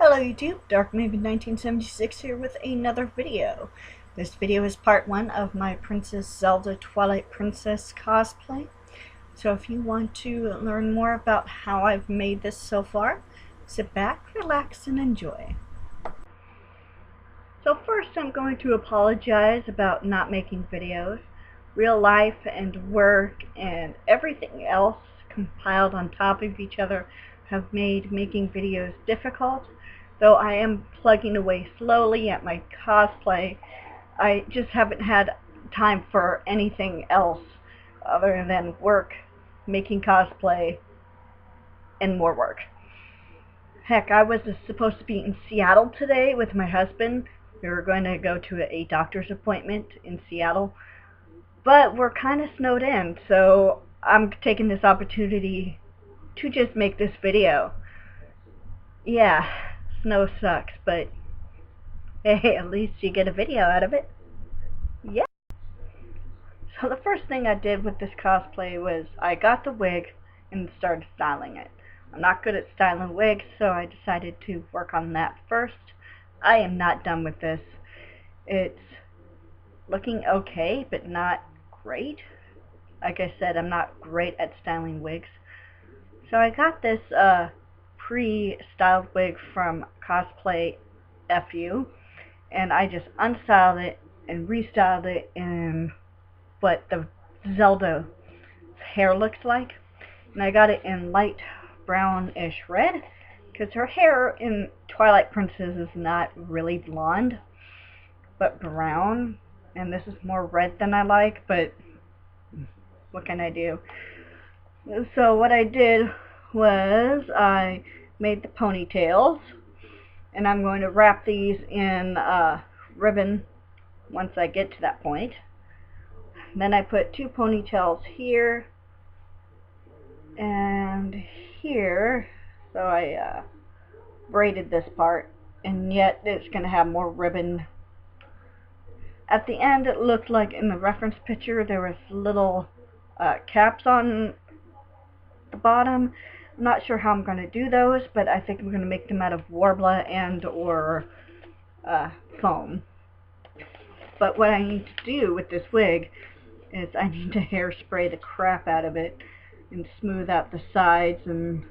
Hello YouTube, DarkMaven1976 here with another video. This video is part 1 of my Princess Zelda Twilight Princess cosplay. So if you want to learn more about how I've made this so far, sit back, relax, and enjoy. So first I'm going to apologize about not making videos. Real life and work and everything else compiled on top of each other have made making videos difficult. Though I am plugging away slowly at my cosplay, I just haven't had time for anything else other than work, making cosplay, and more work. Heck, I was supposed to be in Seattle today with my husband. We were going to go to a doctor's appointment in Seattle, but we're kind of snowed in, so I'm taking this opportunity to just make this video. Yeah, snow sucks, but hey, at least you get a video out of it. Yeah. So the first thing I did with this cosplay was I got the wig and started styling it. I'm not good at styling wigs, so I decided to work on that first. I am not done with this. It's looking okay, but not great. Like I said, I'm not great at styling wigs. So I got this pre-styled wig from Cosplay FU, and I just unstyled it and restyled it in what the Zelda hair looks like. And I got it in light brownish red, because her hair in Twilight Princess is not really blonde, but brown, and this is more red than I like, but what can I do? So what I did was I made the ponytails, and I'm going to wrap these in ribbon once I get to that point. Then I put 2 ponytails here and here, so I braided this part, and yet it's going to have more ribbon. At the end, it looked like in the reference picture there was little caps on the bottom. I'm not sure how I'm going to do those, but I think I'm going to make them out of Warbler and or foam. But what I need to do with this wig is I need to hairspray the crap out of it and smooth out the sides, and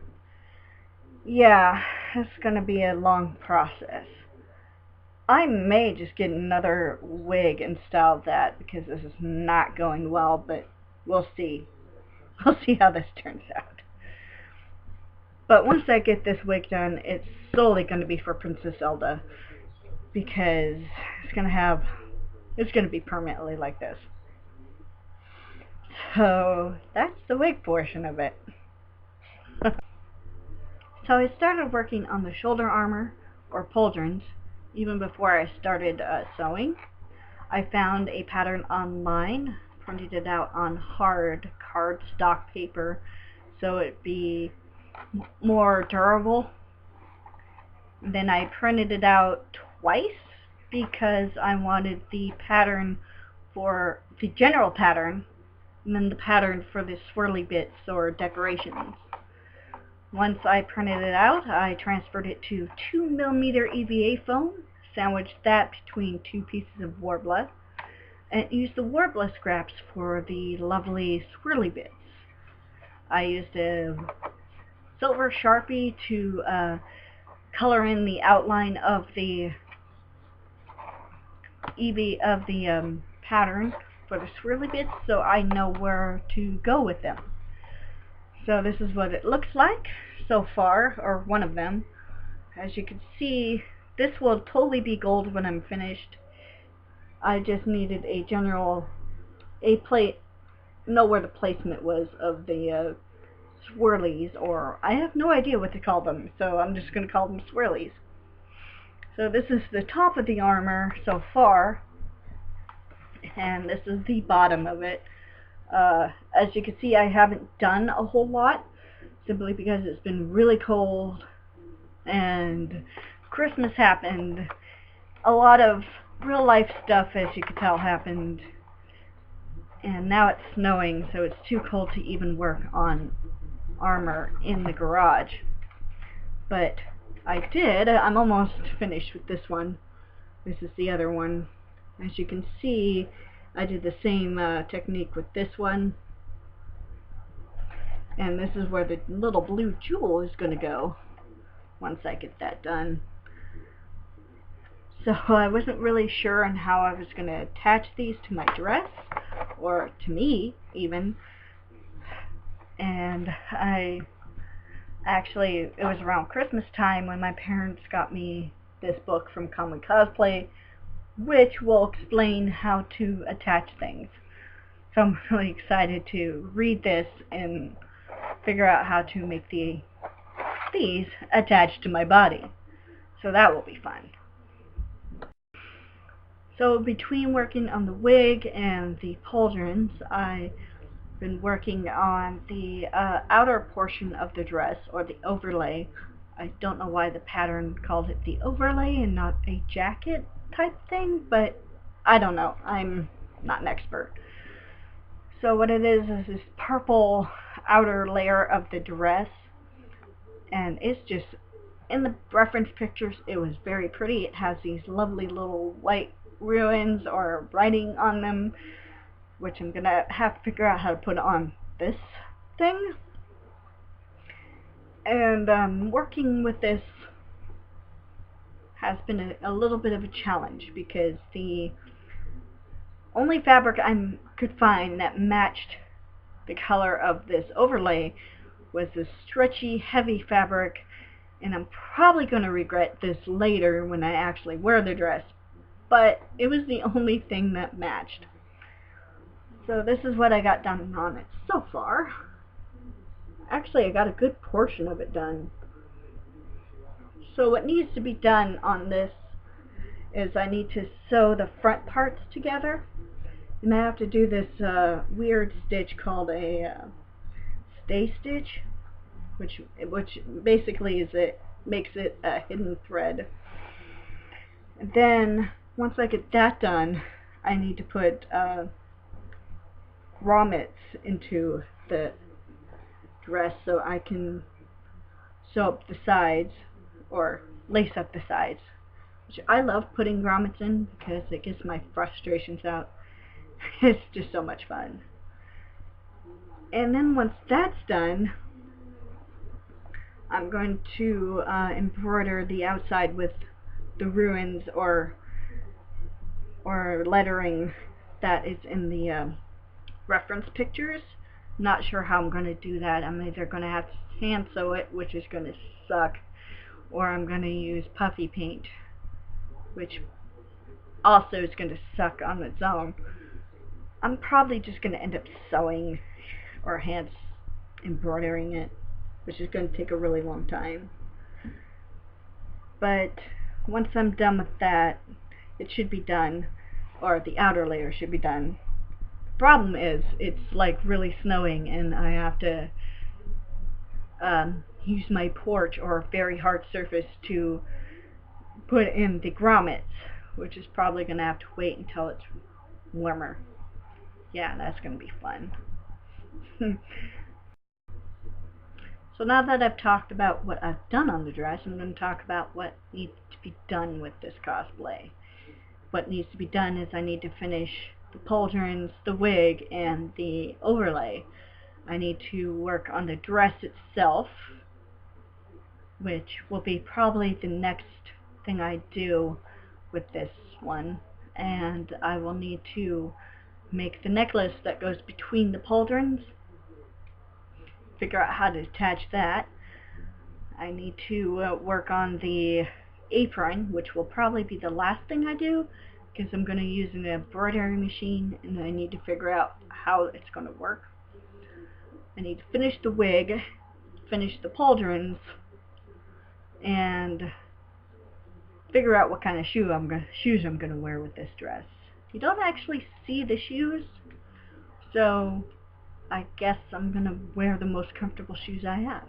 yeah, it's going to be a long process. I may just get another wig and style that, because this is not going well, but we'll see. We'll see how this turns out. But once I get this wig done, it's solely going to be for Princess Zelda, because it's going to be permanently like this. So that's the wig portion of it. So I started working on the shoulder armor, or pauldrons, even before I started sewing. I found a pattern online, printed it out on hard cardstock paper so it'd be more durable. Then I printed it out twice because I wanted the pattern for the general pattern and then the pattern for the swirly bits or decorations. Once I printed it out, I transferred it to 2mm EVA foam, sandwiched that between 2 pieces of Warbler, and used the Warbler scraps for the lovely swirly bits. I used a silver Sharpie to color in the outline of the pattern for the swirly bits, so I know where to go with them. So this is what it looks like so far, or one of them. As you can see, this will totally be gold when I'm finished. I just needed a general know where the placement was of the swirlies, or I have no idea what to call them, so I'm just going to call them swirlies. So this is the top of the armor so far, and this is the bottom of it. As you can see, I haven't done a whole lot, simply because it's been really cold and Christmas happened. A lot of real life stuff, as you can tell, happened, and now it's snowing, so it's too cold to even work on armor in the garage. But I did. I'm almost finished with this one. This is the other one. As you can see, I did the same technique with this one. And this is where the little blue jewel is going to go once I get that done. So I wasn't really sure on how I was going to attach these to my dress, or to me even. And it was around Christmas time when my parents got me this book from Cosplay, which will explain how to attach things. So I'm really excited to read this and figure out how to make these attached to my body. So that will be fun. So between working on the wig and the pauldrons, I've been working on the outer portion of the dress, or the overlay. I don't know why the pattern called it the overlay and not a jacket type thing, but I don't know. I'm not an expert. So what it is this purple outer layer of the dress, and it's just, in the reference pictures, it was very pretty. It has these lovely little white ruins or writing on them, which I'm gonna have to figure out how to put on this thing. And working with this has been a little bit of a challenge, because the only fabric I could find that matched the color of this overlay was this stretchy, heavy fabric, and I'm probably going to regret this later when I actually wear the dress, but it was the only thing that matched. So this is what I got done on it so far. Actually, I got a good portion of it done. So what needs to be done on this is I need to sew the front parts together, and I have to do this weird stitch called a stay stitch, which basically makes it a hidden thread. And then once I get that done, I need to put grommets into the dress so I can sew up the sides, or lace up the sides, which I love putting grommets in because it gets my frustrations out. It's just so much fun. And then once that's done, I'm going to embroider the outside with the ruins or lettering that is in the reference pictures. Not sure how I'm going to do that. I'm either going to have to hand sew it, which is going to suck, or I'm going to use puffy paint, which also is going to suck on its own. I'm probably just going to end up sewing or hand embroidering it, which is going to take a really long time. But once I'm done with that, it should be done, or the outer layer should be done. The problem is it's like really snowing, and I have to use my porch or a very hard surface to put in the grommets, which is probably going to have to wait until it's warmer. Yeah, that's going to be fun. So now that I've talked about what I've done on the dress, I'm going to talk about what needs to be done with this cosplay. What needs to be done is I need to finish the pauldrons, the wig, and the overlay. I need to work on the dress itself, which will be probably the next thing I do with this one. And I will need to make the necklace that goes between the pauldrons, figure out how to attach that. I need to work on the apron, which will probably be the last thing I do, because I'm going to use an embroidery machine and I need to figure out how it's going to work. I need to finish the wig, finish the pauldrons, and figure out what kind of shoes I'm going to wear with this dress. You don't actually see the shoes, so I guess I'm going to wear the most comfortable shoes I have.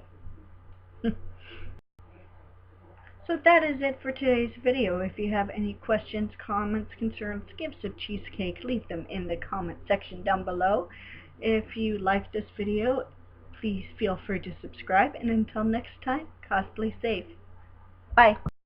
So that is it for today's video. If you have any questions, comments, concerns, gifts of cheesecake, leave them in the comment section down below. If you liked this video, please feel free to subscribe, and until next time, cosplay safe. Bye.